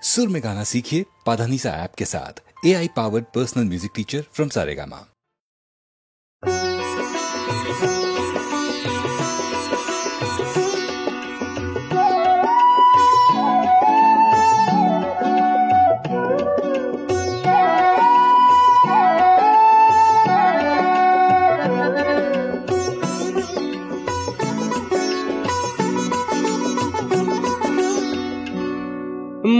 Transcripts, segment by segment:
सुर में गाना सीखिए पाधानीसा ऐप के साथ। AI powered personal music teacher from Saregama.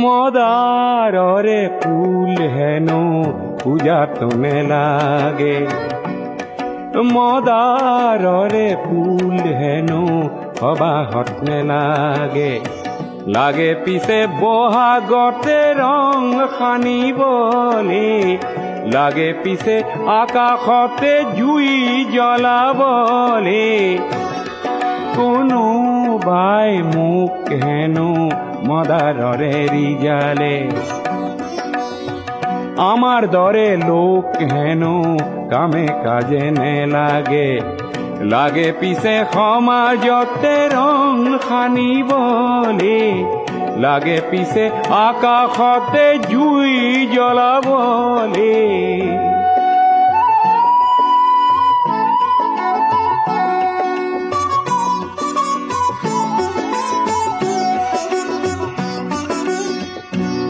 মদারে ফুল হেন পূজা তনে লাগে, মদারে ফুল হেন হবা হতনে লাগে, লাগে পিছে বহাগতে রং সানিবলে, লাগে পিছে আকাশতে জুই জ্বলাবলে, কোনোবাই মোক হেনো মদাররে রিজালে, আমার দরে লোক হেন কামে কাজে নে লাগে, লাগে পিছে সমাজতে রং সানিবলে, লাগে পিছে আকাশতে জুই জ্বলাবলে।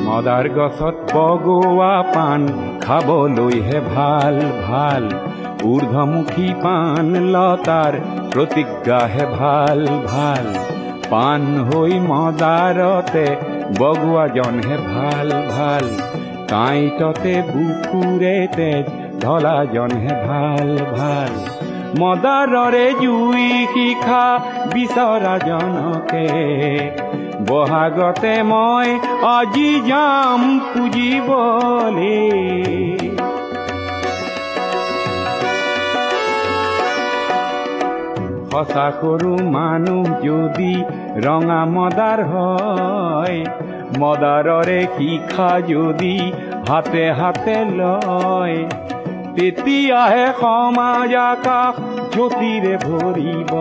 মদার গছত বগোৱা পাণ খাবলৈহে ভাল ভাল, ঊৰ্ধ্বমুখী পাণ লতাৰ প্ৰতিজ্ঞাহে ভাল ভাল, পাণ হৈ মদাৰতে বগোৱাজনহে ভাল ভাল, কাঁইটতে বুকুৰে তেজ ঢলাজনহে ভাল ভাল, মদাৰৰে জুই শিখা বিচৰাজনকে বহাগতে মই আজি যাম পুজিবলে। সঁচা সৰু মানুহ যদি ৰঙা মদাৰ হয়, মদাৰৰে শিখা যদি হাতে হাতে লয়, তেতিয়াহে সমাজ আকাশ জ্যোতিৰে ভৰিব,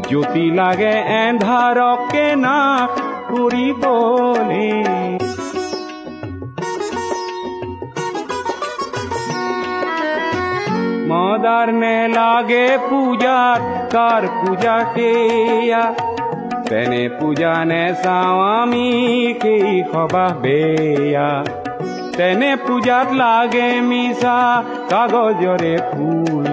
জ্যোতি লাগে এন্ধাৰকে নাশ কৰিবলে। মদাৰ নে লাগে পূজাত কাৰ পূজা সেয়া, তেনে পূজা নে চাওঁ আমি সেই সবাহ বেয়া, তেনে পূজাত লাগে মিছা কাগজৰে ফুল,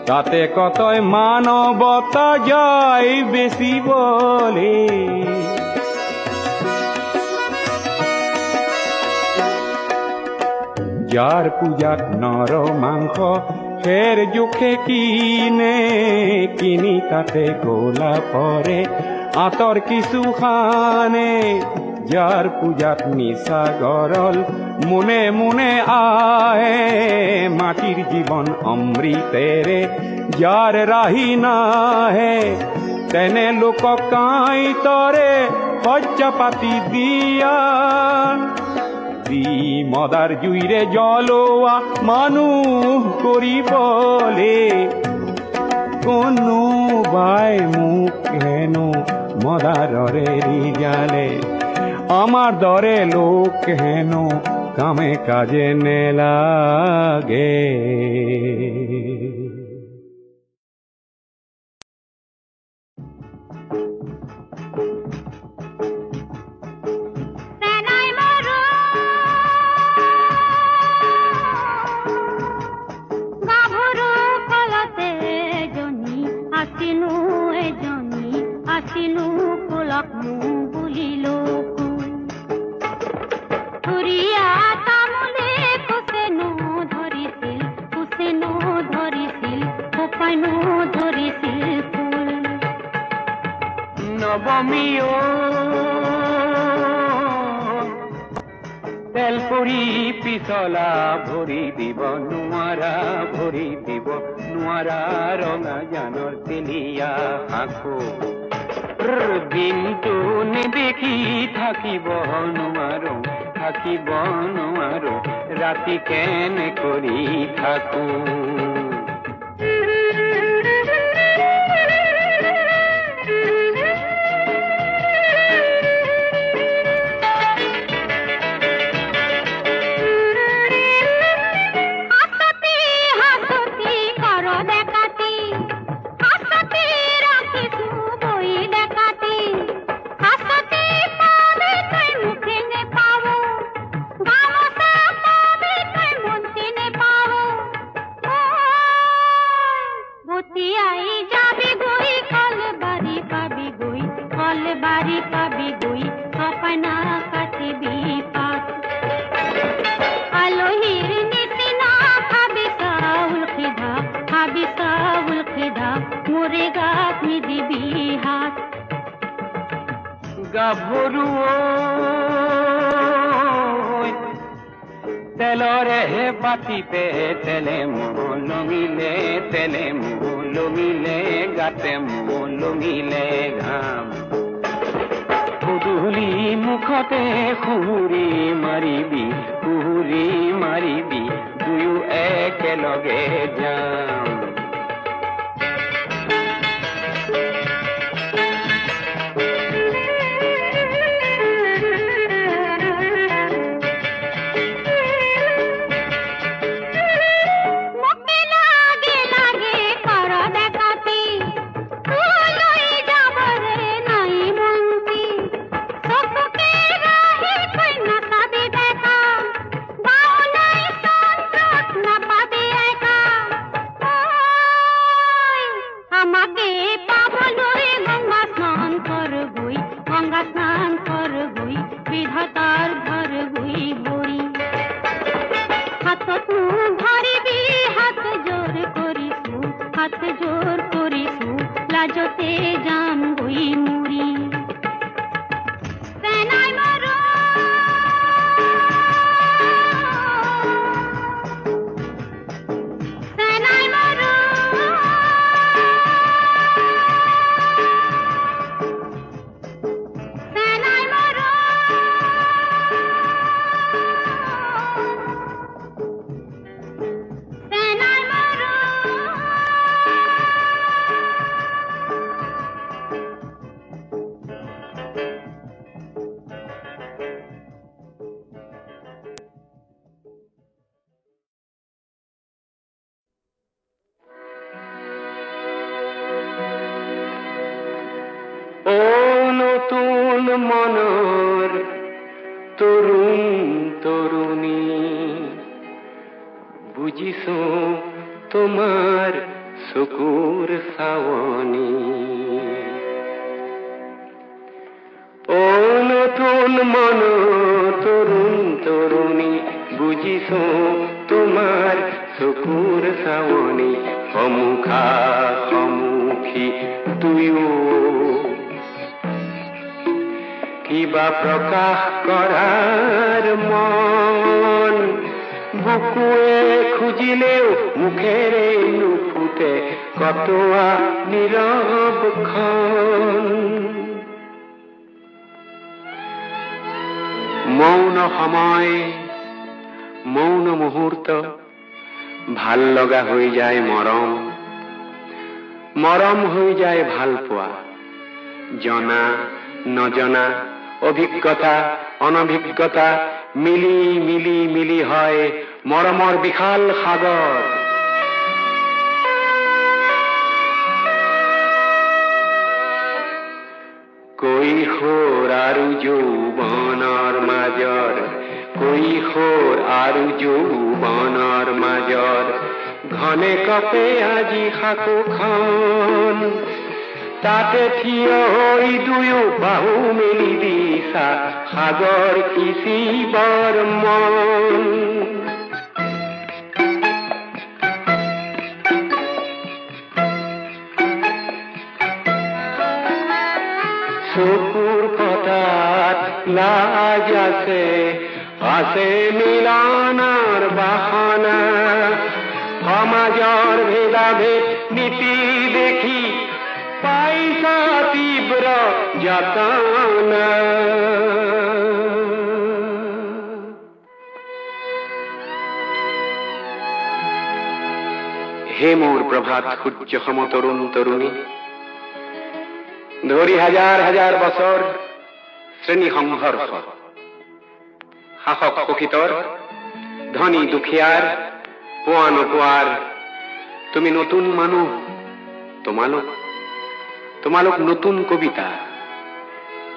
তাতে কতই মানৱতা যায় বেচিবলে। যাৰ পূজাত নৰ মাংস ফেৰ জোখে কিনে, কিনি তাতে গোলা পৰে আঁতৰ কিছু খানে, যাৰ পূজাত নিচা গৰল মনে মনে আহে, মাটিৰ জীৱন অমৃতেৰে যাৰ ৰাহি নাহে, তেনে লোকক কাঁইটৰে শয্যা পাতি দিয়া, দি মদাৰ জুইৰে জ্বলোৱা মানুহ কৰিবলে। কোনোবাই মোক হেনো মদাৰৰে ৰিজালে, আমাৰ দৰে লোক হেন কামে কাজে নে লাগে। তেল পৰি পিছলা ভৰি দিব নোৱাৰা, ভৰি দিব নোৱাৰা, ৰঙা জানৰ তেলিয়া সাঁকো দিনটো নেদেখি থাকিব নোৱাৰো, থাকিব নোৱাৰো, ৰাতি কেনে কৰি থাকো। ফেনা কাটিবি পাত আলহীৰ নীতি না খাবি চাউল খিধা মোৰে গাত দিবি হাত গাভৰু তেলৰে বাতিতে তেলে লঙিলে গাতে লঙিলে ঘাম পুদুলি মুখতে খুহুৰি মাৰিবি দুয়ো একেলগে যাম লাজতে যাম গই মুড়ি সেনাই মৰো সেনাই মৰো সেনাই মৰো সেনাই মৰো নতুন মনৰ তৰুণী বুজিছো তোমাৰ চকুৰ চাৱনি নতুন মনৰ তৰুণী বুজিছো তোমাৰ চকুৰ চাৱনি সন্মুখী দুয়ো কিবা প্ৰকাশ কৰাৰ মন বুকুৱে খুজিলেও মুখেৰে নুফুটে কটোৱা নীৰৱখন মৌন সময় মৌন মুহূৰ্ত ভাল লগা হৈ যায় মৰম হৈ যায় ভাল পোৱা জনা নজনা অভিজ্ঞতা অনভিজ্ঞতা মিলি হয় মৰমৰ বিশাল সাগৰ কৈশোৰ আৰু যৌৱনৰ মাজৰ ঘনে কপে আজি সাকোখন তাতে থিয় হৈ দুয়ো বাহু মেলি দিছা সাগৰ সিঁচিবৰ মন চকুৰ পতাত লাজ আছে মিলনৰ বাসনা সমাজৰ ভেদাভেদ নীতি দেখি পাইছা তীব্ৰ যাতনা হে মোৰ প্ৰভাত সূৰ্য সম তৰুণী ধৰি হাজাৰ বছৰ শ্ৰেণী সংঘৰ্ষ শাসক শোষিতৰ ধনী দুখীয়াৰ পোৱা নোপোৱাৰ তুমি নতুন মানুহ তোমালোক নতুন কবিতা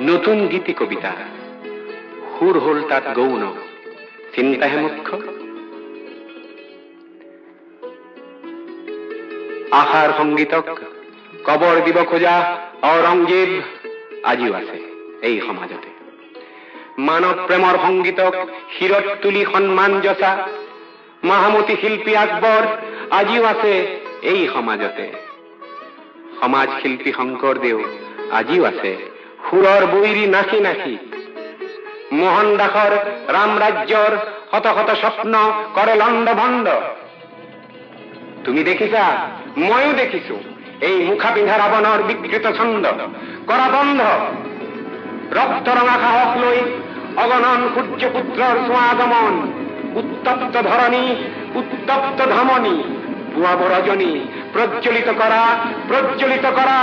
নতুন গীতি কবিতা সুৰ হল তাত গৌণ চিন্তাহে মুখ্য আশাৰ সংগীতক কবৰ দিব খোজা ঔৰংজেব আজিও আছে এই সমাজতে মানৱ প্ৰেমৰ সংগীতক শিৰত তুলি সন্মান যচা মহামতী শিল্পী আকবৰ আজিও আছে এই সমাজতে। সমাজ শিল্পী শংকৰদেৱ আজিও আছে সুৰৰ বৈৰী নাচি নাচি। মোহন দাসৰ ৰাম ৰাজ্যৰ শত শত স্বপ্ন কৰে লণ্ড ভণ্ড। তুমি দেখিছা, ময়ো দেখিছো এই মুখা পিন্ধা ৰাৱণৰ বিকৃত ছন্দ কৰা বন্ধ। ৰক্ত ৰঙা সাহস লৈ অগণন সূৰ্যপুত্ৰৰ চোৱা আগমন। উত্তপ্ত ধৰণী, উত্তপ্ত ধমনী, পুৱাব ৰজনী প্ৰজ্বলিত কৰা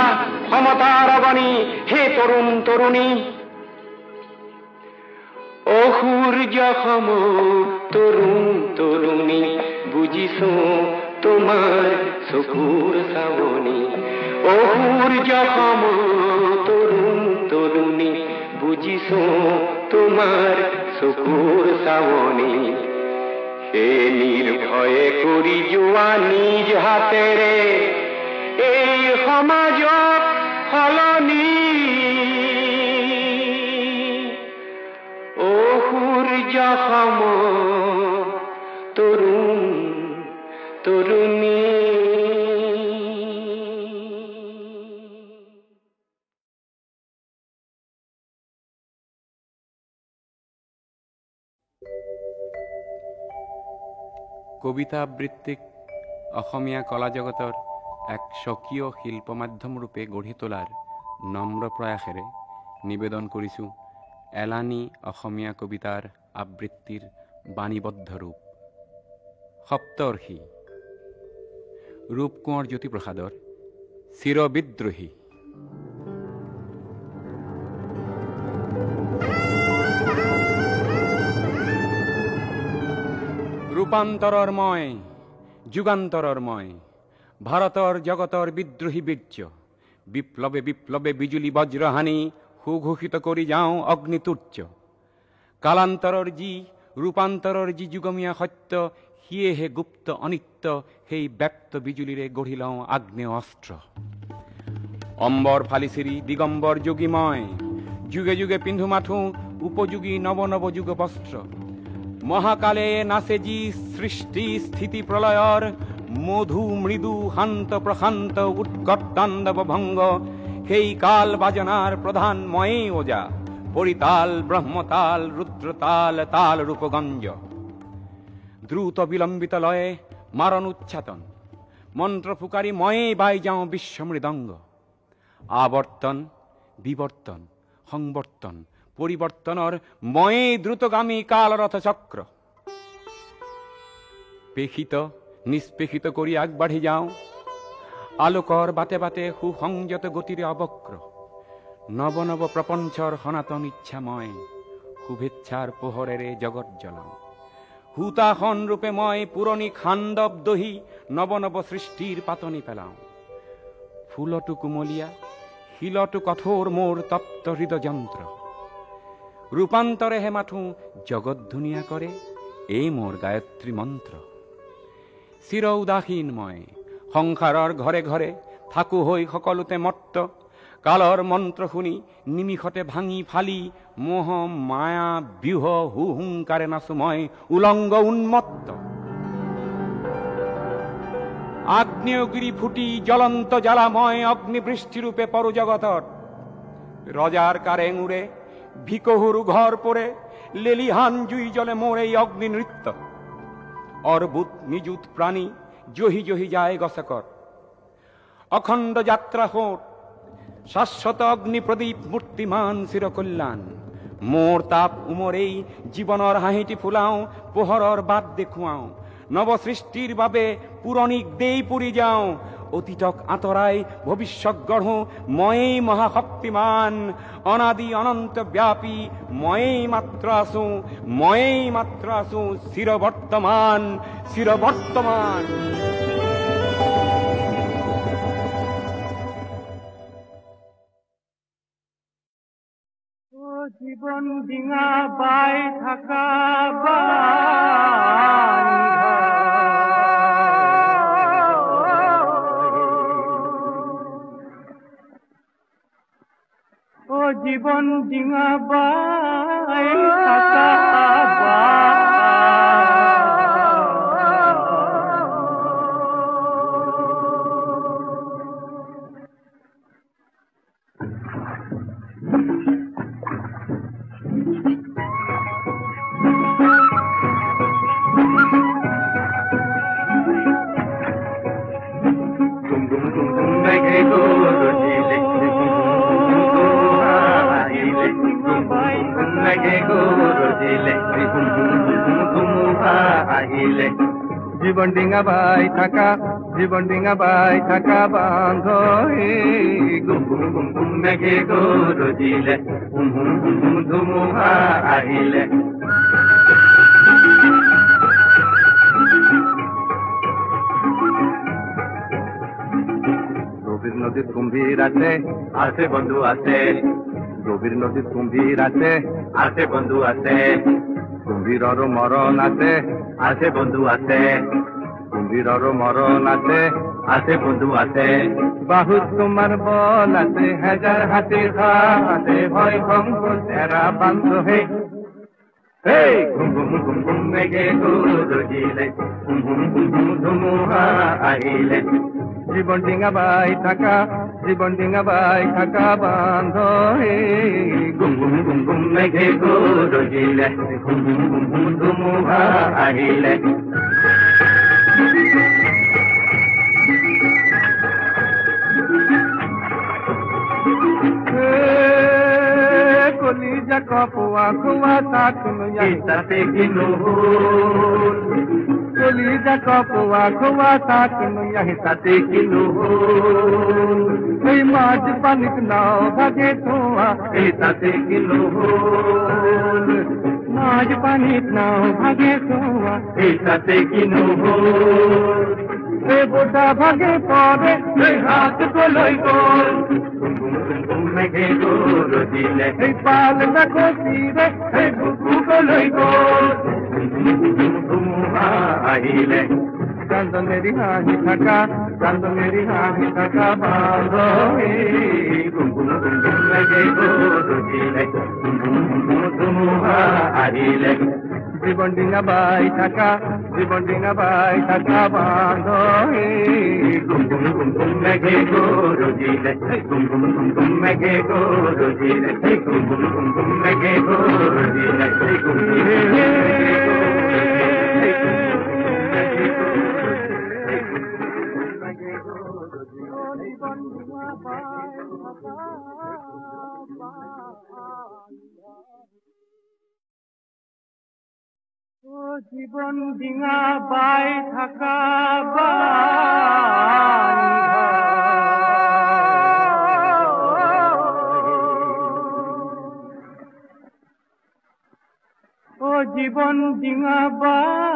সমতাৰ অগণী। হে তৰুণ তৰুণী, অ সূৰ্য সম তৰুণ তৰুণী, বুজিছো তোমাৰ চকুৰ চাৱনী। অ সূৰ্য সম তৰুণ তৰুণী, বুজিছো তোমাৰ চকুৰ চাৱনী। হে নিৰ্ভয়ে কৰি যোৱা নিজ হাতেৰে এই সমাজক সলনি। অ সূৰ্য সম তৰুণ তৰুণী। কবিতা আবৃত্তিক অসমীয়া কলা জগতৰ এক স্বকীয় শিল্প মাধ্যম ৰূপে গঢ়ি তোলাৰ নম্ৰ প্ৰয়াসেৰে নিবেদন কৰিছোঁ এলানি অসমীয়া কবিতাৰ আবৃত্তিৰ বাণীবদ্ধ ৰূপ সপ্তৰ্ষি। ৰূপ কোঁৱৰ জ্যোতিপ্ৰসাদৰ চিৰবিদ্ৰোহী। ৰূপান্তৰৰ মই, যুগান্তৰৰ মই, ভাৰতৰ জগতৰ বিদ্ৰোহী বীৰ্য। বিপ্লৱে বিপ্লৱে বিজুলী বজ্ৰহানি, সুঘোষিত কৰি যাওঁ অগ্নিতুৰ্য। কালান্তৰৰ যি, ৰূপান্তৰৰ যি যুগমীয়া সত্য, সিয়েহে গুপ্ত অনিত্য, সেই ব্যক্ত বিজুলীৰে গঢ়ি লওঁ আগ্নেয় অস্ত্ৰ। অম্বৰ ফালিচিৰি দিগম্বৰ যোগী মই, যুগে যুগে পিন্ধো মাথো উপযোগী নৱ নৱ যুগ বস্ত্ৰ। মহাকালে নাচে যি সৃষ্টি স্থিতি প্ৰলয়ৰ, মধু মৃদু শান্ত প্ৰশান্ত উৎকটাণ্ডৱ ভংগ। সেই কাল বাজনাৰ প্ৰধান ময়েই ওজা, পৰিতাল ব্ৰহ্মতাল ৰুদ্ৰতাল তাল ৰূপগঞ্জ। দ্ৰুত বিলম্বিত লয়ে মাৰণ উচ্চাটন, মন্ত্ৰ ফুকাৰি ময়েই বাই যাওঁ বিশ্ব মৃদংগ। আৱৰ্তন বিৱৰ্তন সংবৰ্তন পৰিৱৰ্তনৰ ময়েই দ্ৰুতগামী কালৰথ চক্ৰ। পেশিত নিষ্পেষিত কৰি আগবাঢ়ি যাওঁ, আলোকৰ বাটে বাটে সুসংযত গতিৰে অবক্ৰ। নৱ নৱ প্ৰপঞ্চৰ সনাতন ইচ্ছা মই, শুভেচ্ছাৰ পোহৰেৰে জগত জ্বলাওঁ। হুতাসন ৰূপে মই পুৰণি খাণ্ডৱ দহি, নৱ নৱ সৃষ্টিৰ পাতনি পেলাওঁ। ফুলতো কুমলীয়া শিলতো কঠোৰ মোৰ তপ্ত হৃদযন্ত্ৰ। ৰূপান্তৰেহে মাথো জগত ধুনীয়া কৰে, এই মোৰ গায়ত্ৰী মন্ত্ৰ। চিৰ উদাসীন মই সংসাৰৰ ঘৰে ঘৰে, থাকো হৈ সকলোতে মত্ত। কালৰ মন্ত্ৰ শুনি নিমিষতে ভাঙি ফালি, মোহ মায়া ব্যূহ হুহুংকাৰে নাচো মই উলংগ উন্মত্ত। আগ্নেয়গিৰি ফুটি জ্বলন্ত জ্বালাময় অগ্নিবৃষ্টিৰূপে পৰো জগতত। ৰজাৰ কাৰেং উৰে ভিকহুৰু ঘৰ পৰে, লেলিহান জুই জ্বলে মোৰ এই অগ্নি নৃত্য। অৰ্বুত নিযুত প্ৰাণী জহি জহি যায় গছকত, অখণ্ড যাত্ৰা হোত শাশ্বত অগ্নি প্ৰদীপ মূৰ্তিমান চিৰকল্যাণ। মোৰ তাপ উমৰেই জীৱনৰ হাঁহিটি ফুলাওঁ, পোহৰৰ বাট দেখুৱাওঁ। নৱসৃষ্টিৰ বাবে পুৰণিক দেই পুৰি যাওঁ, অতীতক আঁতৰাই ভৱিষ্যত গঢ়ো ময়েই মহাশক্তিমান। অনাদি অনন্ত ব্যাপী ময়েই মাত্ৰ আছো, ময়েই মাত্ৰ আছো চিৰবৰ্তমান চিৰবৰ্তমান। জীবন ডিঙা বাই থাকা ও জীবন ডিঙা বাই রজিলে হুম হুম হুম ধুমুহা আহিলে জীবন ডিঙা বাই থাকা জীবন ডিঙা বাই থাকা বান্ধ গুম গুম গুম গুম মেঘে গো রজিলে হুম হুম হুম ধুমুহা আহিলে গভীর নদীর কুম্ভীর আছে আছে বন্ধু আছে গভীর নদীর কুম্ভীর আছে আছে বন্ধু আছে কুম্ভীরর মরণ আছে আছে বন্ধু আছে কুম্ভীরর মরণ আছে আছে বন্ধু আছে বাহু তোমার বল আছে হাজার হাতের হাতে ভয় ভঙ্গ তেরা বান্ধ হে ঘুম ঘুম ঘুম ঘুম মেঘে রজিলে ঘুম ঘুম ঘুম ঘুম ধুমুহা আহিলে জীবন ডিঙা বাই থাকা জীবন ডিঙা বাই থাকা বান্ধ গুম গুম গুম গুম মেঘে রজিলে ঘুম ঘুম ঘুম ঘুম ধুমুহা আহিলে কলিজা কপুয়া খুয়া তাকুন তাতে কিনো কলিজা কপুয়া খুয়া তাকুন তাতে কিনো এই মাঝ পানিক নাও ভাগে ধোয়া এই তাতে কিনো মাঝ পানিক নাও ভাগে ধোয়া এই তাতে কিনো এ বোটা ভাগে পড়ে এই হাত গোলই গোল মেঘে রজিলে এই পাল দেখো তীরে এই বুকু গোলই গোল ধুমুহা আহিলে চাঁদ মেরি হাহি থাকা চাঁদ মেরি হাহি থাকা বাঁধো গুম গুম গুম গুম মেঘে রজিলে ধুমুহা আহিলে জীবন ডিঙা বাই থাকা জীবন ডিঙা বাই থাকা বাঁধো গুম গুম গুম গুম মেঘে রজিলে গুম গুম গুম গুম মেঘে রজিলে গুম গুম গুম গুম মেঘে রজিলে গুম জীবন ডিঙা বাই থাকা ও জীবন ডিঙা বাই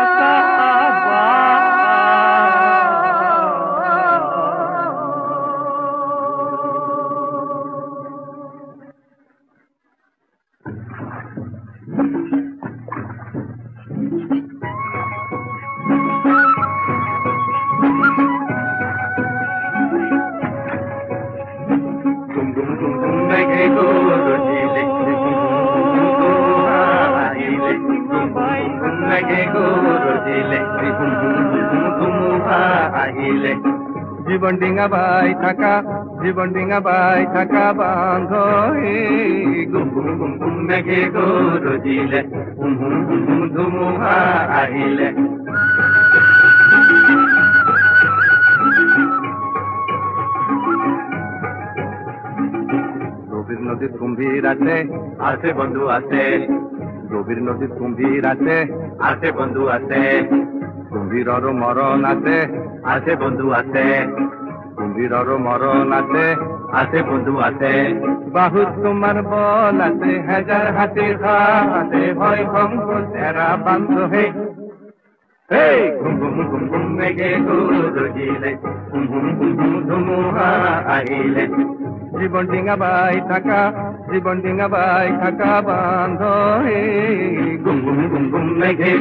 থাকা জীবন ডিঙা বাই থাকা জীবন ডিঙা বাই থাকা বাঁধ গুম গুম গুম গুম মেঘে রজিলে হুম হুম হুম হুম ধুমুহা আহিলে গভীর নদীর কুম্ভীর আছে আছে বন্ধু আছে গভীর নদীর কুম্ভীর আছে আছে বন্ধু আছে কুম্ভীরর মরণ আছে আছে বন্ধু আছে কুম্ভীরর মরণ আছে আছে বন্ধু আছে বাহু তোমার বল আছে হাজার হাতের হাতে ভয় ভঙ্গ তেরা বান্ধ হে ঘুম ঘুম ঘুম ঘুম মেঘে রজিলে ঘুম ঘুম ঘুম ঘুম ধুমুহা আহিলে জীবন ডিঙা বাই থাকা জীবন ডিঙা বাই থাকা বাঁধ গুম গুম গুম গুম মেঘে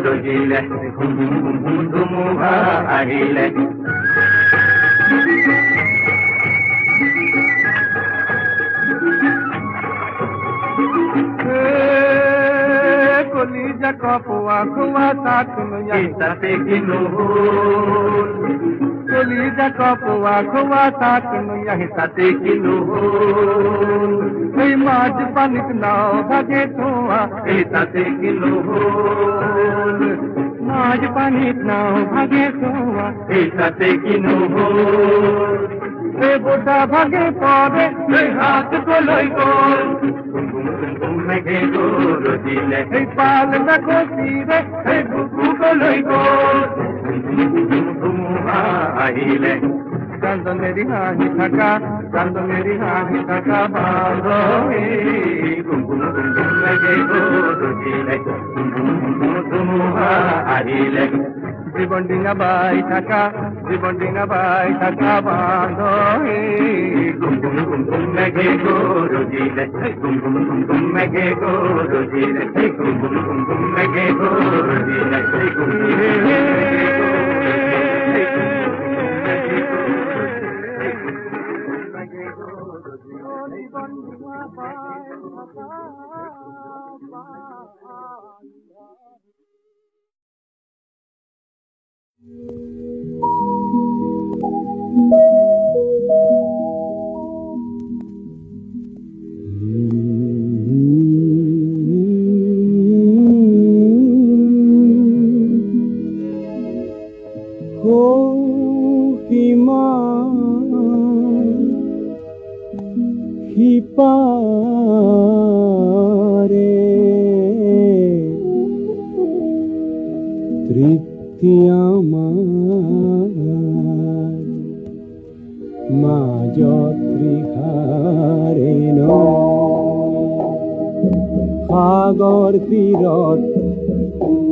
রজিলে ঘুম ঘুম ঘুম ঘুম ধুমুহা আহিলে কলিজা কপুয়া খুয়া তাকুন তাতে কিনো কলিজা কপুয়া খুয়া তাকুন তাতে কিনো এই মাঝ পানিক নাও ভাগে ধোয়া এই তাতে কিনো মাঝ পানিক নাও ভাগে ধোয়া এই তাতে কিনো এ বোটা ভাগে পড়ে এই হাত গোলই গোল গুম গুম গুম গুম মেঘে গরজিলে এই পাল দেখো তীরে এই বুকু লই গো ধুমুহা আহিলে চান্দনেরি হাহি থাকা চান্দনেরি হাহি থাকা ভালো গুম গুম গুম গুম মেঘে গরজিলে ধুমুহা আহিলে জীবন ডিঙা বাই থাকা বাঁধো গুম গুম গুম গুম মেঘে গরজিলে গুম গুম গুম গুম মেঘে গরজিলে গুম গুম গুম গুম মেঘে গরজিলে গুম সাগর তীৰত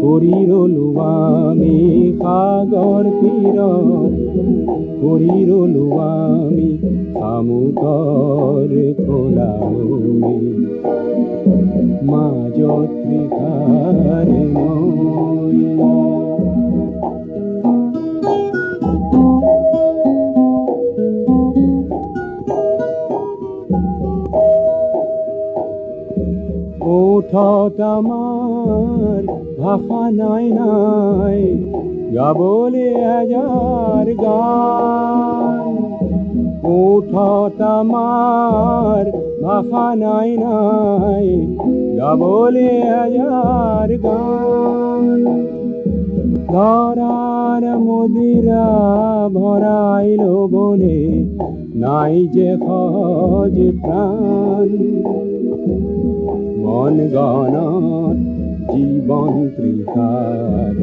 পৰি ৰলো আমি সাগৰ তীৰত পৰি ৰলো আমি শামুকৰ খোলামি মাজত ত্ৰিখাৰে নৈ ওঠত আমার ভাষা নাই নাই গাবলে হাজার গান ওঠত আমার ভাষা নাই নাই গাবলে হাজার গান ধরার মদিরা ভরাইল বলে নাই যে সহজ প্রাণ মন গণত জীবন ত্ৰিখাৰ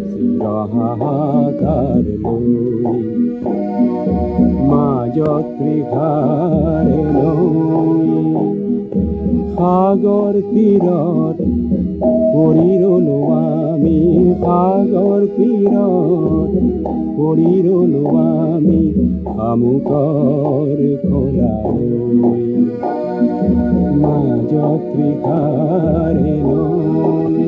চিৰহাহাকাৰ লৈ মাজত ত্ৰিখাৰে নৈ সাগৰ তীৰত পৰি ৰলো আমি সাগৰ তীৰত পৰি ৰলো আমি শামুকৰ খোলালৈ মাজত ত্ৰিখাৰে নৈ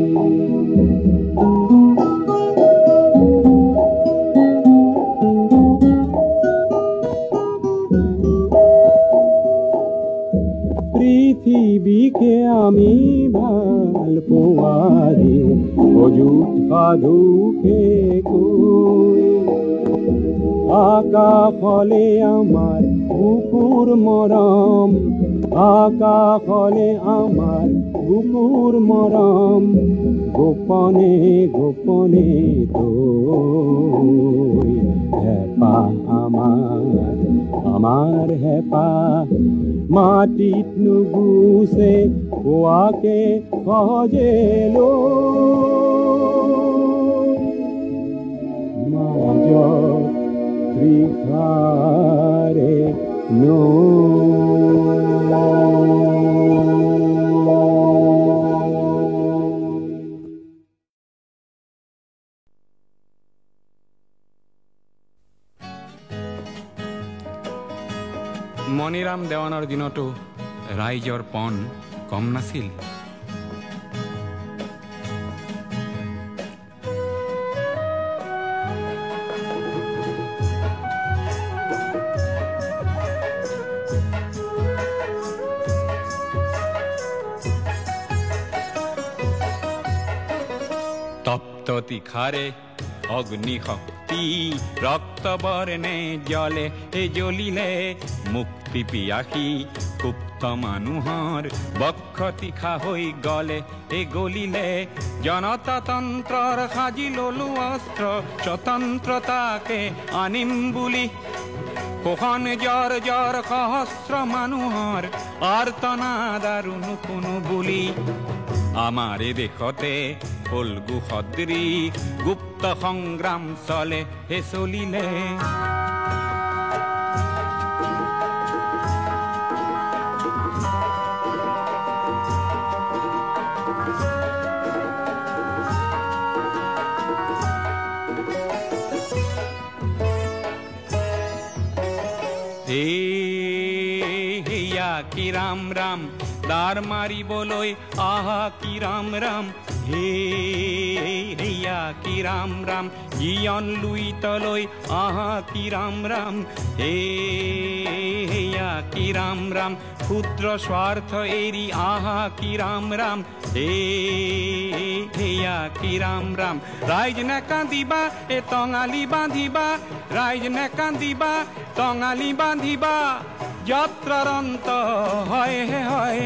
পৃথিৱীকে আমি ভাল পোৱা দিওঁ অযুত সাধুকে কৈ আকাশলে আমাৰ বুকুৰ মৰম আকাশলে আমাৰ বুকুৰ মৰম গোপনে গোপনে তৈ হেঁপাহ আমাৰ হেঁপাহ মাটিত নুগুচে পোৱাকে সহজে মাজত ত্ৰিখাৰে মণিৰাম দেৱানৰ দিনতো ৰাইজৰ পণ কম নাছিল। তপ্ত তীখাৰে অগ্নি শক্তি ৰক্ত বৰ্ণে জ্বলে জ্বলিলে মুক্তি পিয়াসী সুপ্ত মানুহৰ বক্ষ তীখা হৈ গলে গলিলে জনতাতন্ত্ৰৰ সাজি ললো অস্ত্ৰ স্বতন্ত্ৰতাকে আনিম বুলি কখন জ্বৰ জ্বৰ সহস্ৰ মানুহৰ আৰ্তনাদ আৰু কোনো বুলি আমাৰে দেশতে ফল্গু সদৃশ গুপ্ত সংগ্ৰাম চলে হে চলিলে কি ৰাম ৰাম দাৰ মাৰিবলৈ আহা কি ৰাম ৰাম হেয়া কি ৰাম ৰাম জীয়ন লুইতলৈ আহা কি ৰাম ৰাম হেয়া কি ৰাম ৰাম ক্ষুদ্ৰ স্বাৰ্থ এৰি আহা কি ৰাম ৰাম হেয়া কি ৰাম ৰাম ৰাইজ নেকান্দিবা এ টঙালি বান্ধিবা ৰাইজ নেকান্দিবা টঙালি বান্ধিবা যাত্ৰাৰ অন্ত হয় হে হয়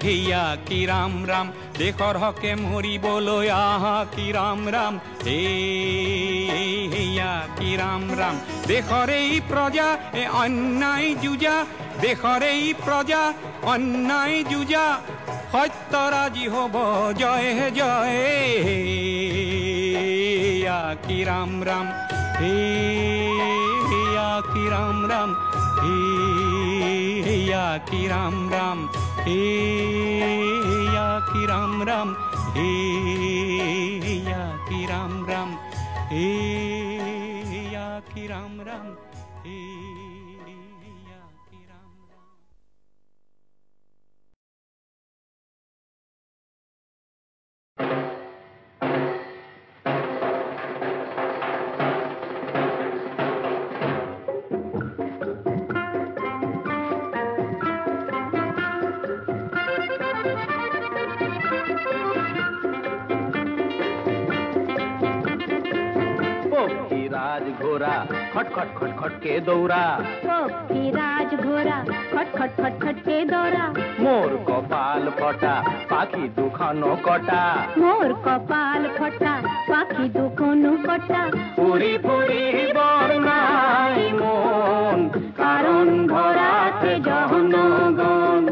হেয়া কি ৰাম ৰাম দেশৰ হকে মৰিবলৈ আহা কি ৰাম ৰাম হেয়া কি ৰাম ৰাম দেশৰ এই প্ৰজা এ অন্যায় যুঁজা দেশৰ এই প্ৰজা অন্যায় যুঁজা সত্যৰাজি হ'ব জয় হে জয় হেয়া কি ৰাম ৰাম হেয়া কি ৰাম ৰাম হেয়া কি ৰাম ৰাম হেয়া কি ৰাম ৰাম হেয়া কি ৰাম ৰাম হেয়া কি ৰাম ৰাম হেয়া কি ৰাম ৰাম राज घोड़ा खट खट खट खट के दौड़ा की राज घोड़ा खट खट खट खट के दौड़ा मोर कपाल फटा पाखी दुखानो कटा मोर कपाल फटा पाखी दुखानो कटा पुरी पुरी बरनाई मन कारण भराते जहनगण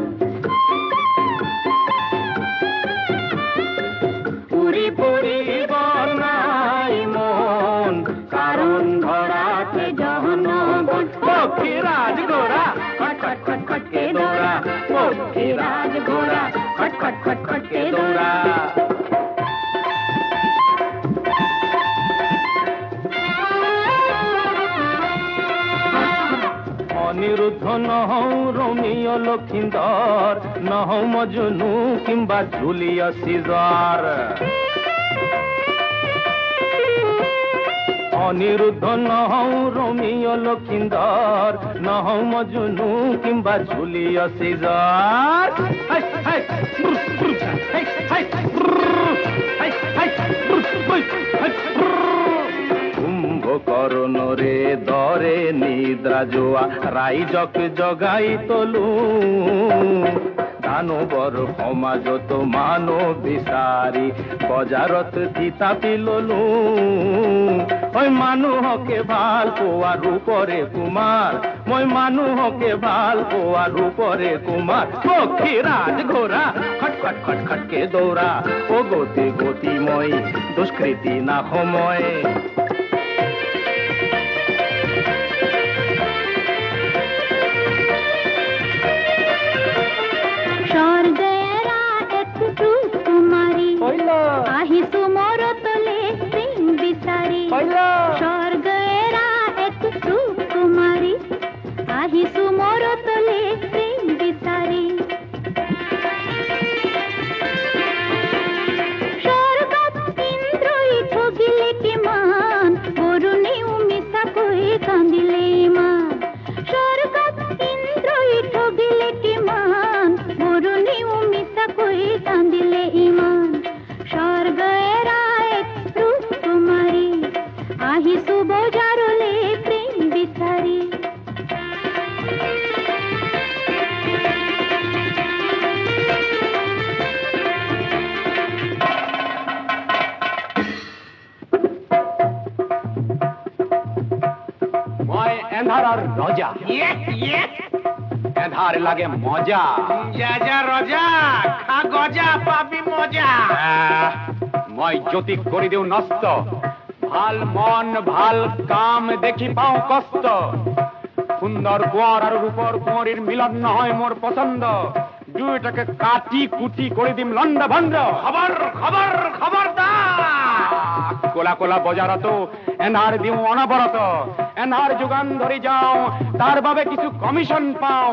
पुरी पुरी बरनाई मन कारण भराते जहनगण पक्षी राज घोड़ा खट खट खट खट के दौड़ा पक्षी राज घोड़ा खट खट खट खट के दौड़ा অনিরুদ্ধ নহৌ রোমিও লক্ষিন্দর নহৌ মজনু কিংবা জুলিয়াস সিজার অনিরুদ্ধ নহৌ রোমিও লক্ষিন্দর নহৌ মজনু কিংবা জুলিয়াস সিজার কুম্ভকর্ণ রে দরে নিদ্রা জোয়া রাইজক জগাই তলু দানবর সমাজত মানব বিচাৰি বজাৰত থিতাপি ললো মই মানুহকে ভাল পোৱা ৰূপৰে কুমাৰ মই মানুহকে ভাল পোৱা ৰূপৰে কুমাৰ পক্ষী ৰাজ ঘোড়া খট খট খট খটকে দৌৰা ও গতি গতি মই দুষ্কৃতি না সময় আহি তুমর তলে প্রেম বিচারি স্বর্গেরা এক রূপ কুমারী আহি তুমর তলে প্রেম বিচারি স্বর্গত ইন্দ্রই ঠগিলে কি মা এন্ধার রজা এন্ধার লাগে মজা যা যা রজা খা গজা পাবি মজা মই জ্যোতি করে দেও নষ্ট ভাল মন ভাল কাম দেখি পাও কষ্ট সুন্দর কুয়ার আর রূপর কুঁয়রীর মিলন নহয় মোর পছন্দ দুইটাকে কাটি কুটি করে দিম লন্ড ভন্ড খবর খবর খবরদার কোলা কোলা বজারত এনার দিও অনবরত এনার যোগান ধরে যাও তার বাবে কিছু কমিশন পাও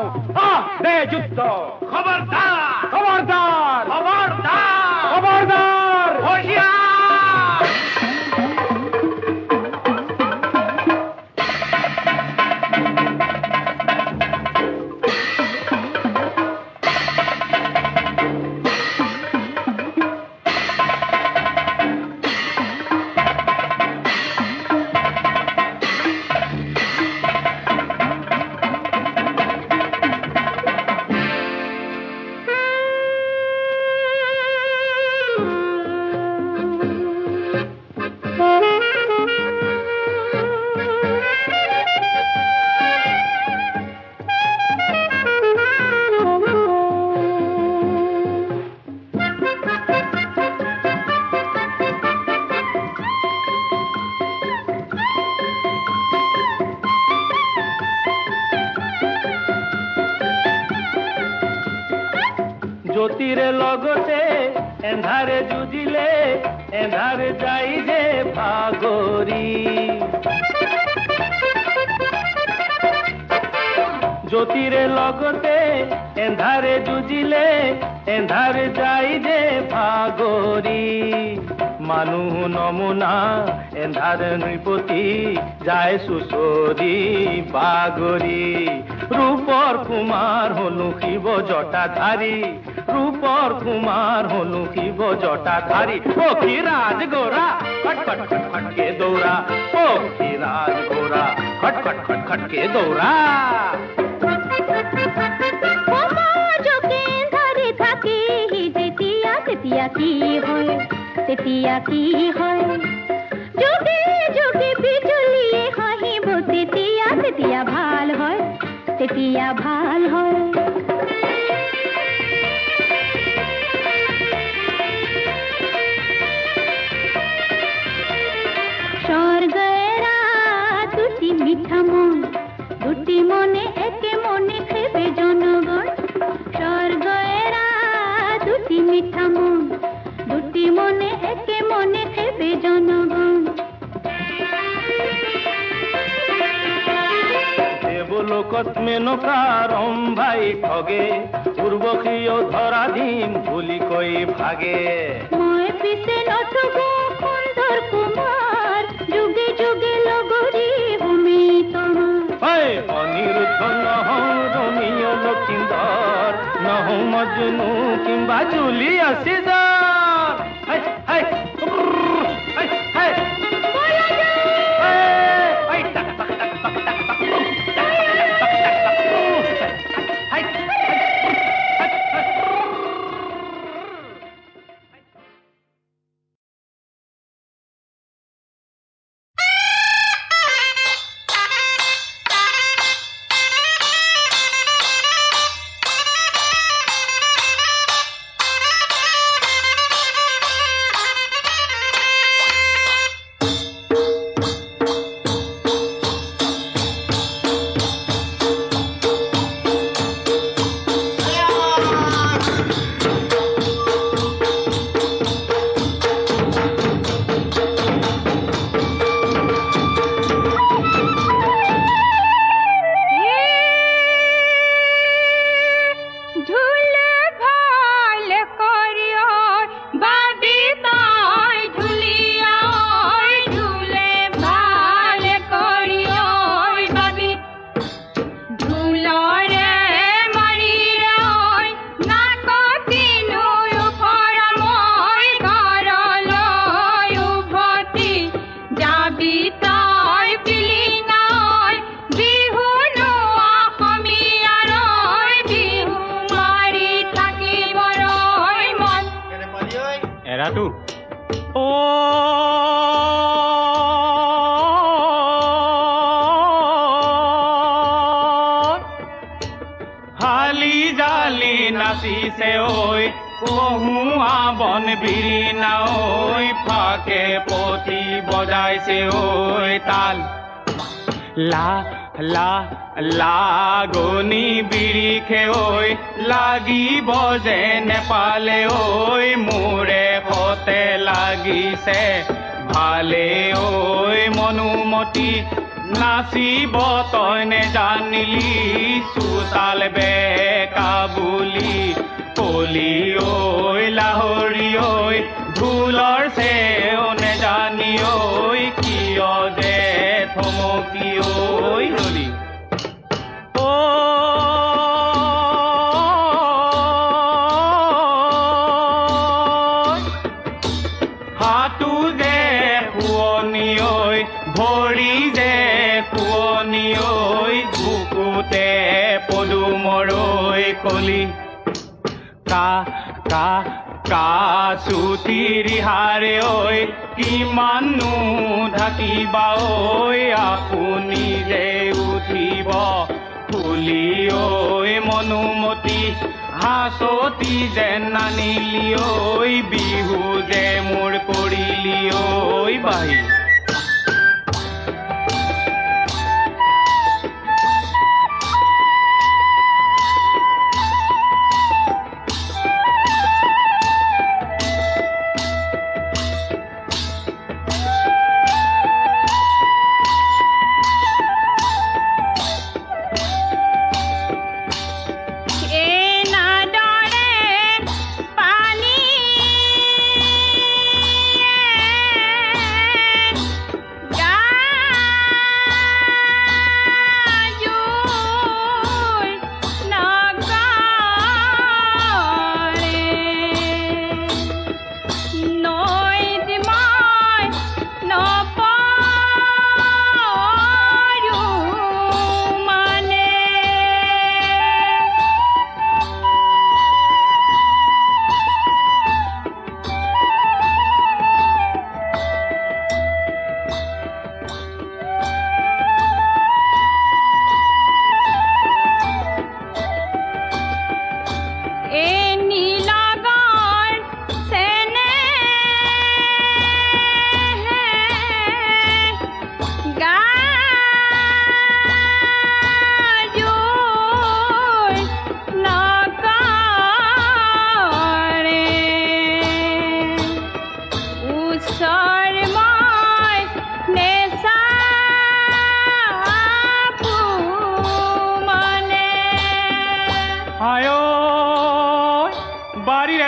দে যুদ্ধ খবরদার খবরদার খবরদার খবরদার হুঁশিয়ার জ্যোতিরে লগতে এন্ধারে যুজিলে এন্ধারে যাই যে ভাগরি জ্যোতিরে লগতে এন্ধারে যুজিলে এন্ধারে যাই যে ভাগরি মানুহ নমুনা এন্ধার নৃপতি যায় সুচৰি বাগৰি রূপর কুমার হনু শিব জটাধারী রূপর কুমার হনু শিব জটাধারী পক্ষী রাজ গোরা খট খট খট খটকে দৌড়া পক্ষী রাজ গোরা খট খট খট খটকে দৌড়া ধরে থাকে যেতিয়া তেতিয়া কি হয় তেতিয়া কি হয় যুগে যুগে বিজুলিয়ে হাহিব তেতিয়া তেতিয়া ভাল হয় তেতিয়া ভাল হয় স্বর্গেরা দুটি মিঠা মন দুটি মনে একে মনে খেবে জনগণ স্বর্গেরা দুটি মিঠা মন দুটি মনে একে মনে খেবে জনগণ দেবলোকত মেনকা রম্ভাই ঠগে উর্বশীয় ধরাধীন ভুলি কই ভাগে মই পিছে নথবো সুন্দর কুমার যুগে যুগে লগরি ভূমি তোমার অনিরুদ্ধ নহং রমিয় লক্ষিন্দর নহং মজনু কিংবা জুলিয়াস সিজার হাই হাই হাই হাই এৰাটো ও খালি জালি নাচিছে ঐ কহুৱা বন বিৰিণা ঐ ফাকে পতি বজাইছে ঐ তাল লা লা লাগনি বিৰিখে ঐ লাগিব যে নেপালে ঐ মোৰে সতে লাগিছে ভালে ঐ মনুমতি নাচিব তই নেজানিলি চোতাল বেকা বুলি কলি ঐ লাহৰি ঐ ঢোলৰ চেও নেজানি ঐ কিয় যে থমকি ঐ ৰলি হাতু যে শুৱনি ঐ ভৰি যে শুৱনি ঐ বুকুতে পদুমৰ ঐ কলি কা কা কাচুতি ৰিহাৰে ঐ কিমাননো ঢাকিবা ঐ আপুনি যে উঠিব ফুলি ঐ মনুমতি হাঁচতি যেন নানিলি ঐ বিহু যে মোৰ কৰিলি ঐ বাহি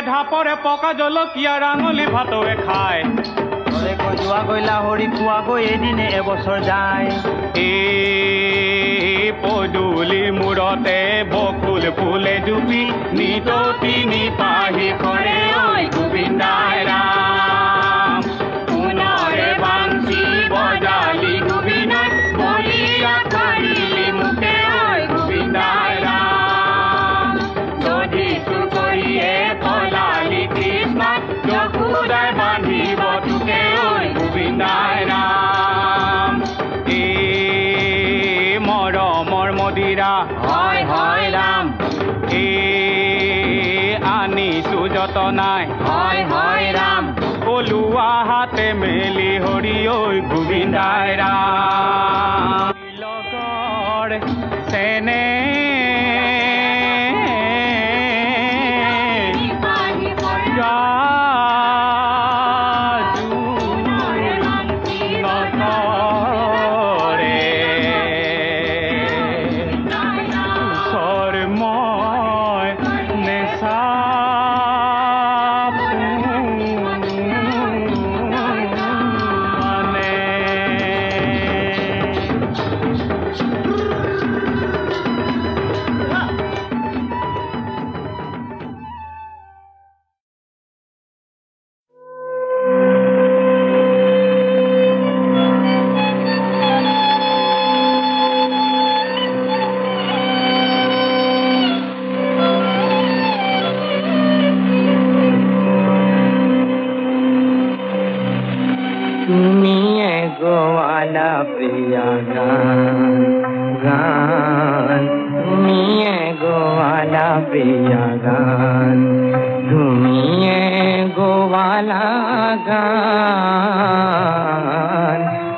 ঢাপৰে পকা জলকীয়া ৰাঙলী ভাতৱে খায় যোৱা গৈলা হৰি খোৱা গৈ এদিনে এবছৰ যায় পদূলি মূৰতে বকুল ফুলে জুপি নিততি নিপাহি কৰে ঐ গোবিন্দাই ৰাম পুনৰে বাঞ্চি বজালি গোবিন্দাই বলিয়া কৰিলি মুখে ঐ গোবিন্দাই ৰাম যদি চুৰ কৰিয়ে থলালি কৃষ্ণক যশোদাই বান্ধিব তোকে ঐ গোবিন্দাই ৰাম মৰমৰ মদিৰা হয় হয় ৰাম আনিছো যতনাই হয় হয় ৰাম কলুৱা হাতে মেলি হৰি ঐ গোবিন্দাই ৰাম লগৰ চেনে প্ৰিয়া গান গান তুমি গোয়া গোৱালা প্ৰিয়া গান তুমিয়ে গোৱালা গান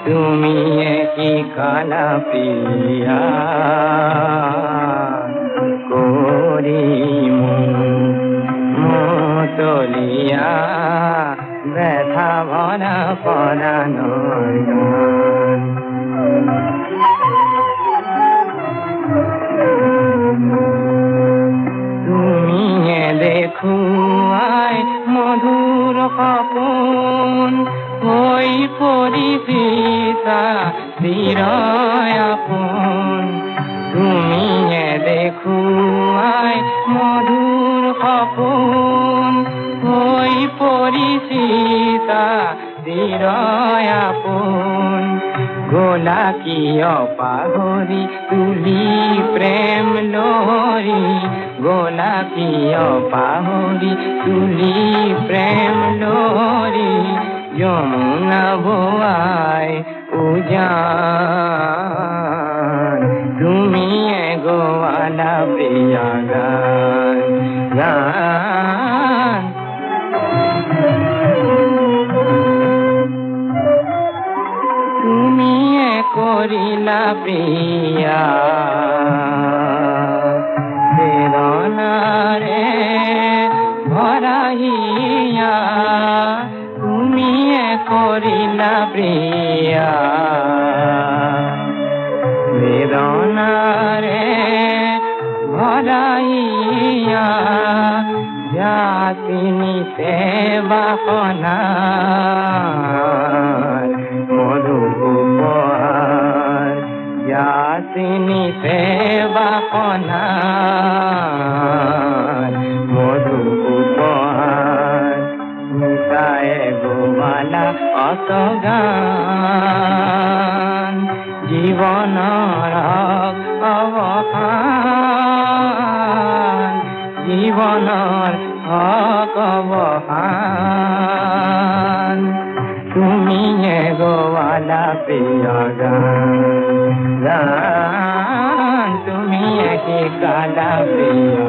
তুমিয়ে শিকালা প্ৰিয়া কৰি মতলিয়া ব্যথা ভৰা পৰাণৰ গান তুমিয়ে দেখুৱাই মধুৰ সপোন হৈ পৰিচিতা চিৰয় আপোন তুমিয়ে দেখুৱাই মধুৰ সপোন হৈ পৰিচিতা চিৰয় আপোন গলা কিয় পাহৰি তুলি প্ৰেম লৰি গলা কিয় পাহৰি তুলি প্ৰেম লৰি যমুনা বোৱাই উজান তুমিয়ে গোৱালা প্ৰিয়া গান গান তুমিয়ে কৰিলা প্ৰিয়া বেদনাৰে ভৰাহিয়া তুমিয়ে কৰিলা প্ৰিয়া বেদনাৰে ভৰাহিয়া জাতিনিতে বাসনাৰ মধু উপহাৰ জাতিনিতে বাসনাৰ মধু উপহাৰ মিতায়ে গোৱালা অতগান জীৱনৰ অৱসান জীৱনৰ অৱসান তুমিয়ে গোৱালা প্ৰিয়া গান তুমিয়ে শিকালা প্ৰিয়া